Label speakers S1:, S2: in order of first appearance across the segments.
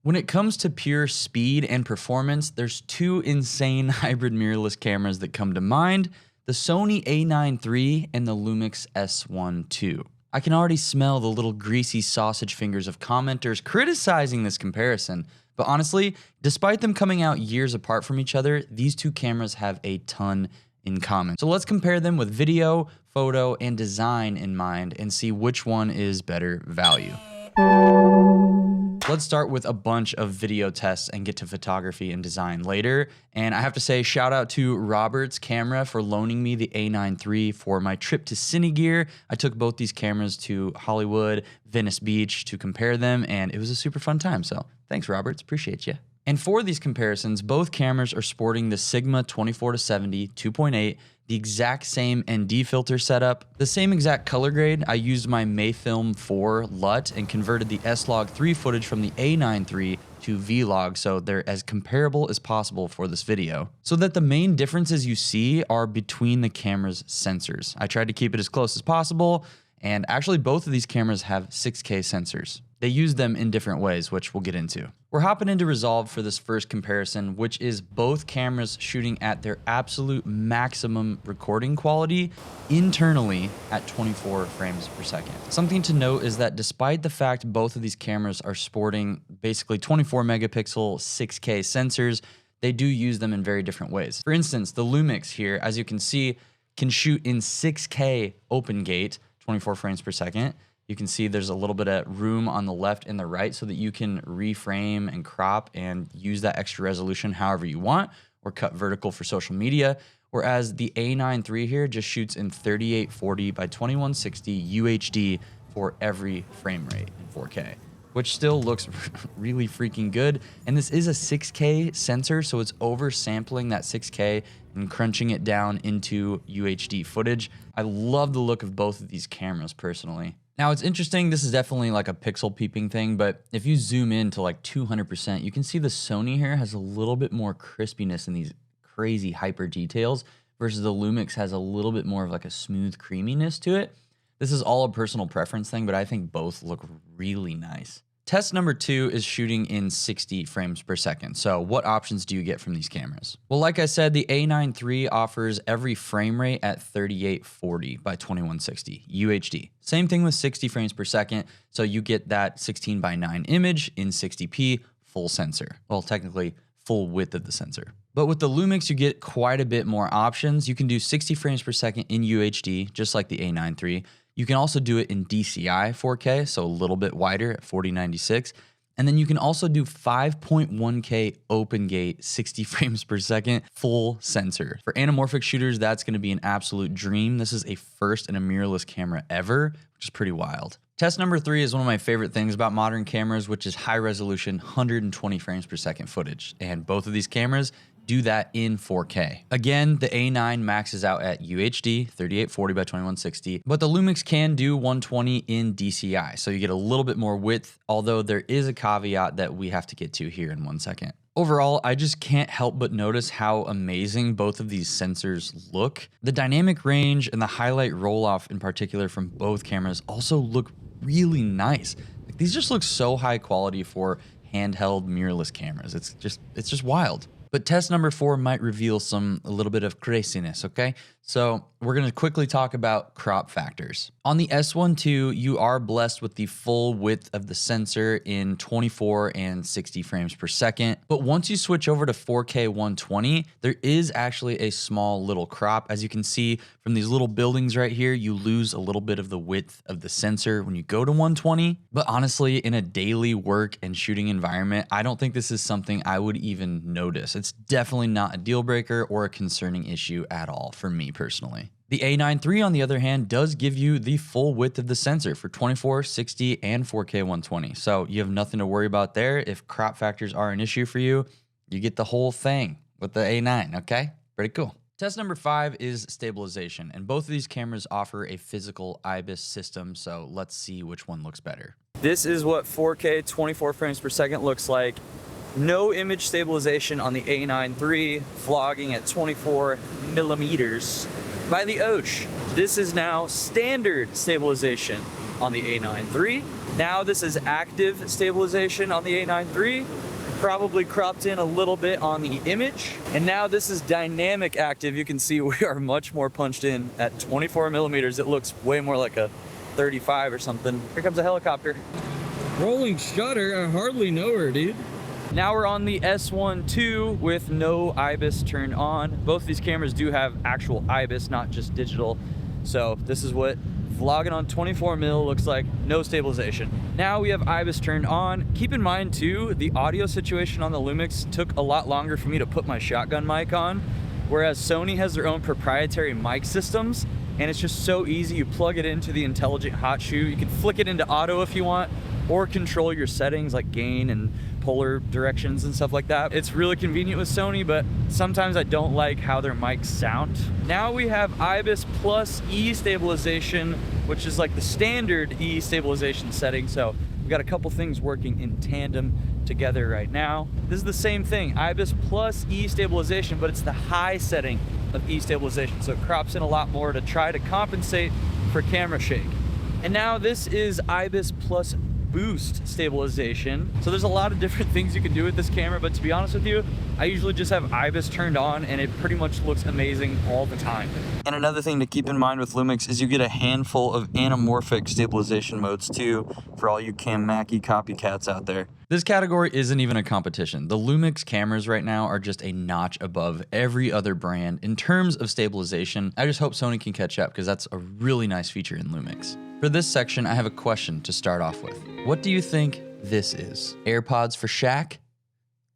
S1: When it comes to pure speed and performance, there's two insane hybrid mirrorless cameras that come to mind, the Sony A9III and the Lumix S1II. I can already smell the little greasy sausage fingers of commenters criticizing this comparison, but honestly, despite them coming out years apart from each other, these two cameras have a ton in common. So let's compare them with video, photo, and design in mind and see which one is better value. Let's start with a bunch of video tests and get to photography and design later. And I have to say, shout out to Robert's Camera for loaning me the A9III for my trip to Cinegear. I took both these cameras to Hollywood, Venice Beach to compare them, and it was a super fun time. So thanks, Roberts. Appreciate you. And for these comparisons, both cameras are sporting the Sigma 24-70 2.8, the exact same ND filter setup, the same exact color grade. I used my Mayfam 4 LUT and converted the S-Log3 footage from the A9III to V-Log, so they're as comparable as possible for this video. So that the main differences you see are between the camera's sensors. I tried to keep it as close as possible, and actually both of these cameras have 6K sensors. They use them in different ways, which we'll get into. We're hopping into Resolve for this first comparison, which is both cameras shooting at their absolute maximum recording quality internally at 24 frames per second. Something to note is that despite the fact both of these cameras are sporting basically 24 megapixel 6K sensors, they do use them in very different ways. For instance, the Lumix here, as you can see, can shoot in 6K open gate, 24 frames per second. You can see there's a little bit of room on the left and the right so that you can reframe and crop and use that extra resolution however you want, or cut vertical for social media. Whereas the A9III here just shoots in 3840 by 2160 UHD for every frame rate in 4K, which still looks really freaking good. And this is a 6K sensor, so it's oversampling that 6K and crunching it down into UHD footage. I love the look of both of these cameras personally. Now it's interesting, this is definitely like a pixel peeping thing, but if you zoom in to like 200%, you can see the Sony here has a little bit more crispiness in these crazy hyper details versus the Lumix has a little bit more of like a smooth creaminess to it. This is all a personal preference thing, but I think both look really nice. Test number 2 is shooting in 60 frames per second. So what options do you get from these cameras? Well, like I said, the A9III offers every frame rate at 3840 by 2160 UHD. Same thing with 60 frames per second. So you get that 16:9 image in 60p full sensor. Well, technically full width of the sensor. But with the Lumix, you get quite a bit more options. You can do 60 frames per second in UHD, just like the A9III. You can also do it in DCI 4K, so a little bit wider at 4096. And then you can also do 5.1K open gate, 60 frames per second, full sensor. For anamorphic shooters, that's gonna be an absolute dream. This is a first in a mirrorless camera ever, which is pretty wild. Test number 3 is one of my favorite things about modern cameras, which is high resolution, 120 frames per second footage. And both of these cameras do that in 4K. Again, the A9 maxes out at UHD, 3840 by 2160, but the Lumix can do 120 in DCI, so you get a little bit more width, although there is a caveat that we have to get to here in 1 second. Overall, I just can't help but notice how amazing both of these sensors look. The dynamic range and the highlight roll-off in particular from both cameras also look really nice. Like, these just look so high quality for handheld mirrorless cameras. It's just wild. But test number 4 might reveal a little bit of craziness, okay? So we're gonna quickly talk about crop factors. On the S1II, you are blessed with the full width of the sensor in 24 and 60 frames per second. But once you switch over to 4K 120, there is actually a small little crop. As you can see from these little buildings right here, you lose a little bit of the width of the sensor when you go to 120. But honestly, in a daily work and shooting environment, I don't think this is something I would even notice. It's definitely not a deal breaker or a concerning issue at all for me personally. The A9III, on the other hand, does give you the full width of the sensor for 24, 60, and 4K 120. So you have nothing to worry about there. If crop factors are an issue for you, you get the whole thing with the A9, okay? Pretty cool. Test number 5 is stabilization, and both of these cameras offer a physical IBIS system, so let's see which one looks better. This is what 4K 24 frames per second looks like. No image stabilization on the A9III, vlogging at 24 millimeters by the Osh. This is now standard stabilization on the A9III, Now this is active stabilization on the A9III, probably cropped in a little bit on the image. And now this is dynamic active. You can see we are much more punched in at 24 millimeters. It looks way more like a 35 or something. Here comes a helicopter.
S2: Rolling shutter, I hardly know her, dude.
S1: Now we're on the S1II with no IBIS turned on. Both of these cameras do have actual IBIS, not just digital. So this is what vlogging on 24 mil looks like, no stabilization. Now we have IBIS turned on. Keep in mind too, the audio situation on the Lumix took a lot longer for me to put my shotgun mic on, whereas Sony has their own proprietary mic systems, and it's just so easy. You plug it into the intelligent hot shoe. You can flick it into auto if you want, or control your settings like gain and polar directions and stuff like that. It's really convenient with Sony, but sometimes I don't like how their mics sound. Now we have IBIS plus E stabilization, which is like the standard E stabilization setting. So we've got a couple things working in tandem together right now. This is the same thing, IBIS plus E stabilization, but it's the high setting of E stabilization. So it crops in a lot more to try to compensate for camera shake. And now this is IBIS plus boost stabilization. So there's a lot of different things you can do with this camera, but to be honest with you, I usually just have IBIS turned on and it pretty much looks amazing all the time. And another thing to keep in mind with Lumix is you get a handful of anamorphic stabilization modes too, for all you Cam Mackie copycats out there. This category isn't even a competition. The Lumix cameras right now are just a notch above every other brand in terms of stabilization. I just hope Sony can catch up because that's a really nice feature in Lumix. For this section, I have a question to start off with. What do you think this is? AirPods for Shaq?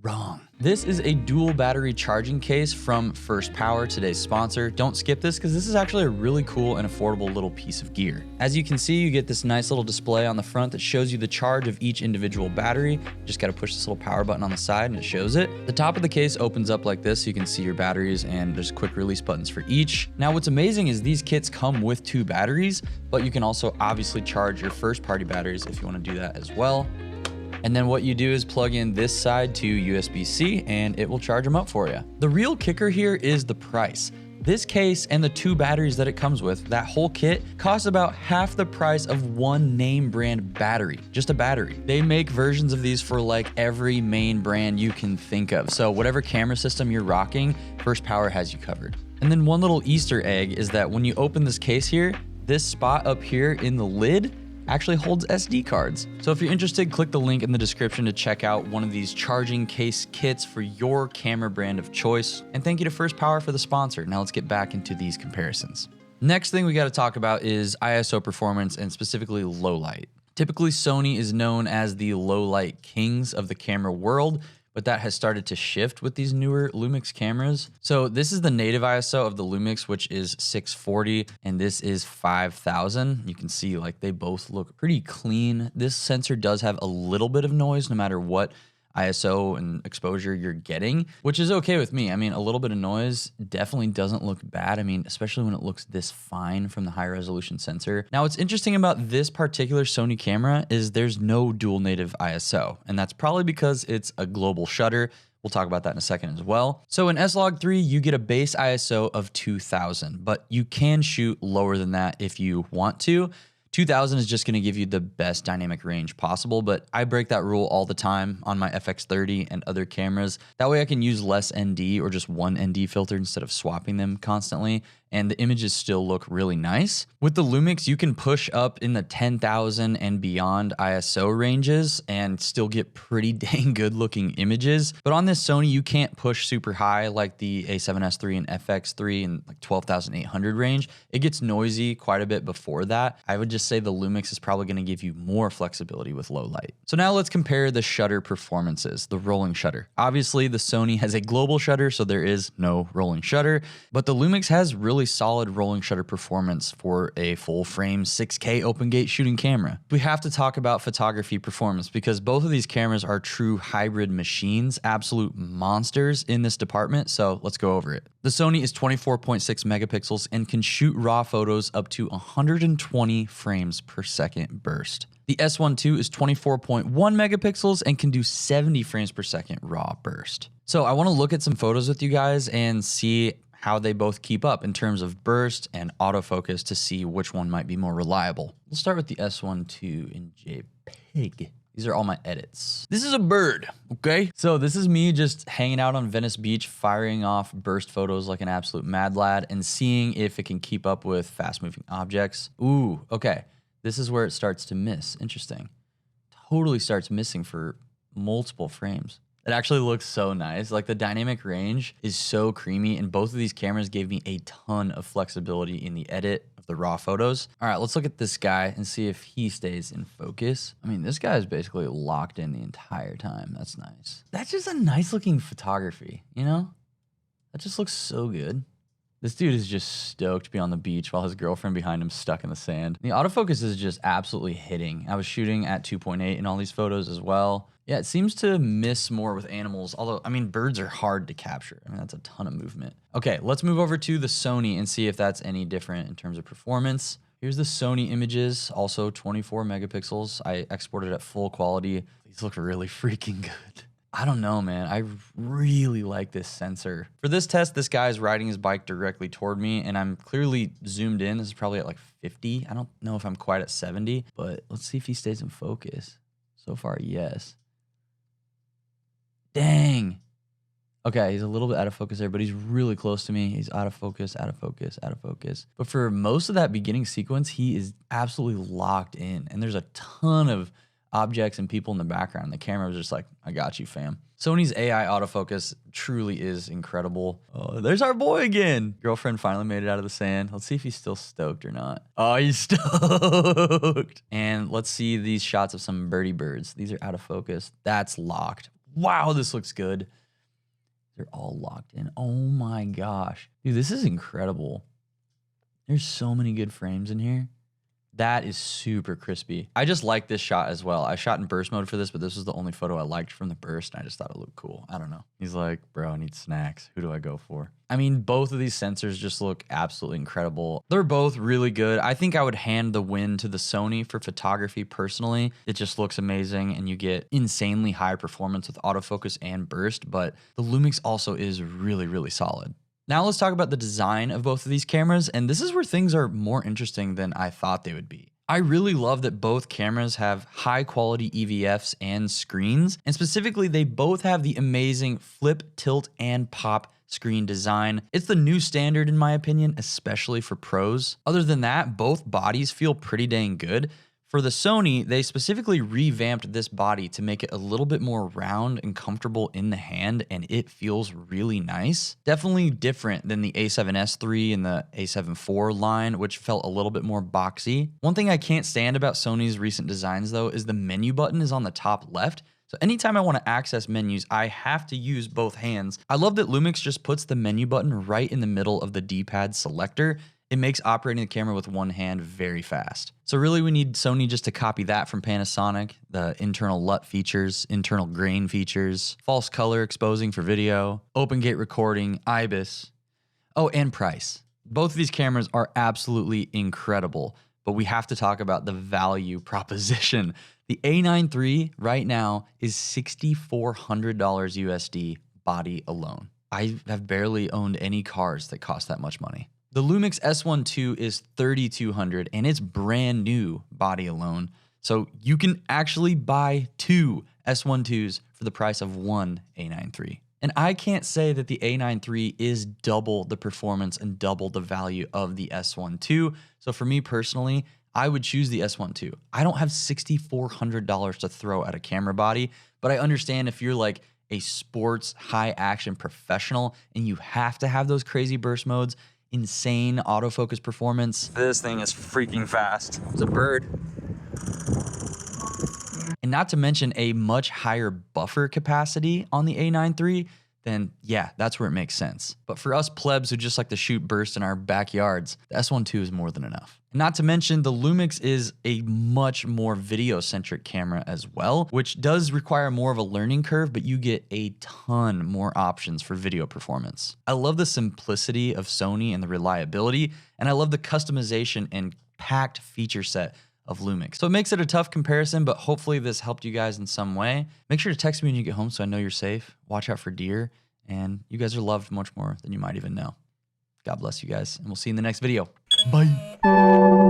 S1: Wrong. This is a dual battery charging case from FirstPower, today's sponsor. Don't skip this because this is actually a really cool and affordable little piece of gear. As you can see, you get this nice little display on the front that shows you the charge of each individual battery. Just got to push this little power button on the side and it shows it. The top of the case opens up like this so you can see your batteries, and there's quick release buttons for each. Now what's amazing is these kits come with 2 batteries, but you can also obviously charge your first party batteries if you want to do that as well. And then what you do is plug in this side to USB-C and it will charge them up for you. The real kicker here is the price. This case and the 2 batteries that it comes with, that whole kit, costs about half the price of one name brand battery, just a battery. They make versions of these for like every main brand you can think of. So whatever camera system you're rocking, FirstPower has you covered. And then one little Easter egg is that when you open this case here, this spot up here in the lid actually holds SD cards. So if you're interested, click the link in the description to check out one of these charging case kits for your camera brand of choice. And thank you to FirstPower for the sponsor. Now let's get back into these comparisons. Next thing we got to talk about is ISO performance, and specifically low light. Typically, Sony is known as the low light kings of the camera world, but that has started to shift with these newer Lumix cameras. So this is the native ISO of the Lumix, which is 640, and this is 5000. You can see like they both look pretty clean. This sensor does have a little bit of noise no matter what ISO and exposure you're getting, which is okay with me. I mean, a little bit of noise definitely doesn't look bad. I mean, especially when it looks this fine from the high resolution sensor. Now, what's interesting about this particular Sony camera is there's no dual native ISO, and that's probably because it's a global shutter. We'll talk about that in a second as well. So in S-Log3, you get a base ISO of 2000, but you can shoot lower than that if you want to. 2000 is just going to give you the best dynamic range possible, but I break that rule all the time on my FX30 and other cameras. That way I can use less ND or just one ND filter instead of swapping them constantly, and the images still look really nice. With the Lumix, you can push up in the 10,000 and beyond ISO ranges and still get pretty dang good looking images. But on this Sony, you can't push super high like the A7S III and FX3 in like 12,800 range. It gets noisy quite a bit before that. I would just say the Lumix is probably going to give you more flexibility with low light. So now let's compare the shutter performances, the rolling shutter. Obviously, the Sony has a global shutter, so there is no rolling shutter, but the Lumix has really solid rolling shutter performance for a full frame 6K open gate shooting camera. We have to talk about photography performance because both of these cameras are true hybrid machines, absolute monsters in this department, so let's go over it. The Sony is 24.6 megapixels and can shoot raw photos up to 120 frames per second burst. The S1II is 24.1 megapixels and can do 70 frames per second raw burst. So I want to look at some photos with you guys and see how they both keep up in terms of burst and autofocus to see which one might be more reliable. We'll start with the S1II in JPEG. These are all my edits. This is a bird, okay? So this is me just hanging out on Venice Beach, firing off burst photos like an absolute mad lad and seeing if it can keep up with fast moving objects. Ooh, okay. This is where it starts to miss. Interesting. Totally starts missing for multiple frames. It actually looks so nice. Like the dynamic range is so creamy, and both of these cameras gave me a ton of flexibility in the edit of the raw photos. All right, let's look at this guy and see if he stays in focus. I mean, this guy is basically locked in the entire time. That's nice. That's just a nice looking photography, you know? That just looks so good. This dude is just stoked to be on the beach while his girlfriend behind him stuck in the sand. The autofocus is just absolutely hitting. I was shooting at 2.8 in all these photos as well. Yeah, it seems to miss more with animals, although, I mean, birds are hard to capture. I mean, that's a ton of movement. Okay, let's move over to the Sony and see if that's any different in terms of performance. Here's the Sony images, also 24 megapixels. I exported at full quality. These look really freaking good. I don't know, man. I really like this sensor. For this test, this guy is riding his bike directly toward me, and I'm clearly zoomed in. This is probably at like 50. I don't know if I'm quite at 70, but let's see if he stays in focus. So far, yes. Dang. Okay, he's a little bit out of focus there, but he's really close to me. He's out of focus, out of focus, out of focus. But for most of that beginning sequence, he is absolutely locked in. And there's a ton of objects and people in the background. The camera was just like, I got you, fam. Sony's AI autofocus truly is incredible. Oh, there's our boy again. Girlfriend finally made it out of the sand. Let's see if he's still stoked or not. Oh, he's stoked. And let's see these shots of some birdie birds. These are out of focus. That's locked. Wow, this looks good. They're all locked in. Oh my gosh. Dude, this is incredible. There's so many good frames in here. That is super crispy. I just like this shot as well. I shot in burst mode for this, but this was the only photo I liked from the burst, and I just thought it looked cool. I don't know. He's like, bro, I need snacks. Who do I go for? I mean, both of these sensors just look absolutely incredible. They're both really good. I think I would hand the win to the Sony for photography personally. It just looks amazing, and you get insanely high performance with autofocus and burst, but the Lumix also is really, really solid. Now let's talk about the design of both of these cameras, and this is where things are more interesting than I thought they would be. I really love that both cameras have high quality EVFs and screens, and specifically they both have the amazing flip, tilt, and pop screen design. It's the new standard in my opinion, especially for pros. Other than that, both bodies feel pretty dang good. For the Sony, they specifically revamped this body to make it a little bit more round and comfortable in the hand, and it feels really nice. Definitely different than the A7S III and the A7 IV line, which felt a little bit more boxy. One thing I can't stand about Sony's recent designs though is the menu button is on the top left. So anytime I want to access menus, I have to use both hands. I love that Lumix just puts the menu button right in the middle of the D-pad selector. It makes operating the camera with one hand very fast. So really we need Sony just to copy that from Panasonic, the internal LUT features, internal grain features, false color exposing for video, open gate recording, IBIS. Oh, and price. Both of these cameras are absolutely incredible, but we have to talk about the value proposition. The A9 III right now is $6,400 USD body alone. I have barely owned any cars that cost that much money. The Lumix S1II is $3,200 and it's brand new body alone. So you can actually buy two S1IIs for the price of one A9 III. And I can't say that the A9 III is double the performance and double the value of the S1II. So for me personally, I would choose the S1II. I don't have $6,400 to throw at a camera body, but I understand if you're like a sports high action professional and you have to have those crazy burst modes, insane autofocus performance. This thing is freaking fast. It's a bird. And not to mention a much higher buffer capacity on the A9 III, then yeah, that's where it makes sense. But for us plebs who just like to shoot bursts in our backyards, the S1II is more than enough. And not to mention the Lumix is a much more video-centric camera as well, which does require more of a learning curve, but you get a ton more options for video performance. I love the simplicity of Sony and the reliability, and I love the customization and packed feature set of Lumix. So it makes it a tough comparison, but hopefully this helped you guys in some way. Make sure to text me when you get home so I know you're safe. Watch out for deer, and you guys are loved much more than you might even know. God bless you guys, and we'll see you in the next video. Bye.